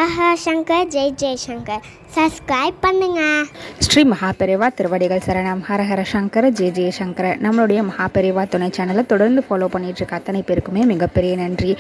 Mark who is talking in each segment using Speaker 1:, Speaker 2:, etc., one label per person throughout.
Speaker 1: ஹரஹர Shankar Jai Jaishankar. Subscribe பண்ணுங்க.
Speaker 2: ஸ்ரீ மகாபெரிவா திருவடிகள் சரணம். ஹரஹர சங்கர ஜெய ஜெயசங்கர. நம்மளுடைய மகாபெரிவா துணை சேனலை தொடர்ந்து ஃபாலோ பண்ணிட்டு இருக்க அத்தனை பேருக்குமே மிகப்பெரிய நன்றி.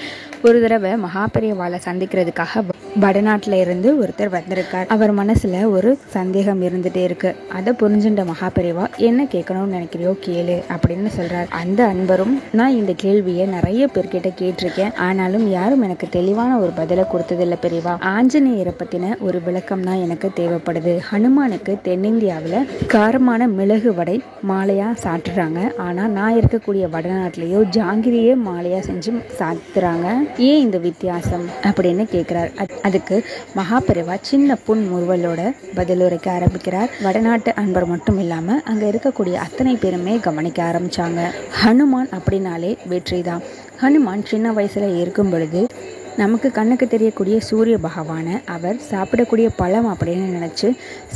Speaker 2: ஒரு தடவை மகாபெரிவாளை சந்திக்கிறதுக்காக வடநாட்டில் இருந்து ஒருத்தர் வந்திருக்கார். அவர் மனசுல ஒரு சந்தேகம் இருந்துட்டே இருக்கு. அதை புரிஞ்சுட்ட மகாபெரிவா, என்ன கேட்கணும்னு நினைக்கிறியோ கேளு அப்படின்னு சொல்றார். அந்த அன்பரும், நான் இந்த கேள்வியை நிறைய பேர்கிட்ட கேட்டிருக்கேன், ஆனாலும் யாரும் எனக்கு தெளிவான ஒரு பதிலை கொடுத்ததில்லை பெரியவா. ஆஞ்சநேயரை பத்தின ஒரு விளக்கம் தான் எனக்கு தேவைப்படுது. ஹனுமானுக்கு தென்னிந்தியாவில் காரமான மிளகு வடை மாலையா சாட்டுறாங்க, ஆனா நான் இருக்கக்கூடிய வடநாட்டிலேயோ ஜாங்கிரியே மாலையா செஞ்சு சாத்துறாங்க. ஏன் இந்த வித்தியாசம் அப்படின்னு கேட்கிறார். அதுக்கு மகாபெரிவா சின்ன புன் முறுவலோட பதிலுரைக்க ஆரம்பிக்கிறார். வடநாட்டு அன்பர் மட்டும் இல்லாம அங்க இருக்கக்கூடிய அத்தனை பேருமே கவனிக்க ஆரம்பிச்சாங்க. ஹனுமான் அப்படின்னாலே வெற்றி தான். ஹனுமான் சின்ன வயசுல இருக்கும் பொழுது நமக்கு கண்ணுக்கு தெரியக்கூடிய சூரிய பகவானை அவர் சாப்பிடக்கூடிய பழம் அப்படின்னு நினச்சி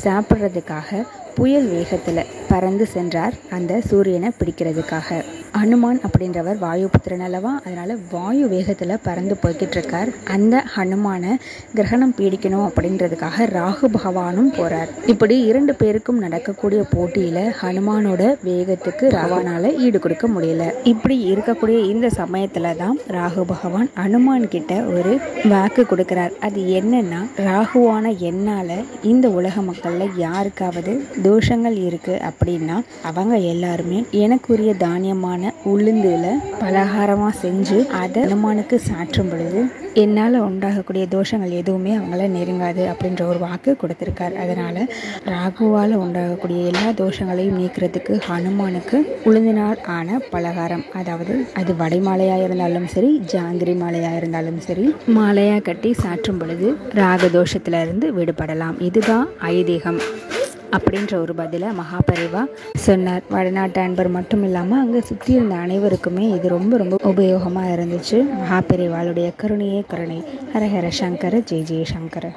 Speaker 2: சாப்பிட்றதுக்காக புயல் வேகத்தில் பறந்து சென்றார், அந்த சூரியனை பிடிக்கிறதுக்காக. ஹனுமான் அப்படின்றவர் வாயுபுத்திரன் அல்லவா, அதனால வாயு வேகத்தில் பறந்து போய்கிட்டு இருக்கார். அந்த ஹனுமானை கிரகணம் பீடிக்கணும் அப்படின்றதுக்காக ராகு பகவானும் போறார். இப்படி இரண்டு பேருக்கும் நடக்கக்கூடிய போட்டியில ஹனுமானோட வேகத்துக்கு ராவனால ஈடு கொடுக்க முடியல. இப்படி இருக்கக்கூடிய இந்த சமயத்துல தான் ராகு பகவான் ஹனுமான் கிட்ட ஒரு வாக்கு கொடுக்கிறார். அது என்னன்னா, ராகுவான என்னால இந்த உலக மக்கள்ல யாருக்காவது தோஷங்கள் இருக்கு அப்படின்னா அவங்க எல்லாருமே எனக்குரிய தானியமான உளுந்துல பலகாரமா செஞ்சு அதை ஹனுமானுக்கு சாற்றும் பொழுது என்னால உண்டாகக்கூடிய தோஷங்கள் எதுவுமே அவங்கள நெருங்காது அப்படின்ற ஒரு வாக்கு கொடுத்திருக்கார். அதனால ராகுவால உண்டாகக்கூடிய எல்லா தோஷங்களையும் நீக்கிறதுக்கு ஹனுமானுக்கு உளுந்தினால் ஆன பலகாரம், அதாவது அது வடை மாலையா இருந்தாலும் சரி, ஜாங்கிரி மாலையா இருந்தாலும் சரி, மாலையா கட்டி சாற்றும் பொழுது ராகதோஷத்துல இருந்து விடுபடலாம். இதுதான் ஐதீகம் அப்படின்ற ஒரு பதிலை மகாபெரிவா சொன்னார். வடநாட்டு அன்பர் மட்டும் இல்லாமல் அங்கே சுற்றி இருந்த அனைவருக்குமே இது ரொம்ப ரொம்ப உபயோகமாக இருந்துச்சு. மகாபெரிவாளுடைய கருணையே கருணை. ஹரஹர சங்கர ஜெய ஜெயசங்கர.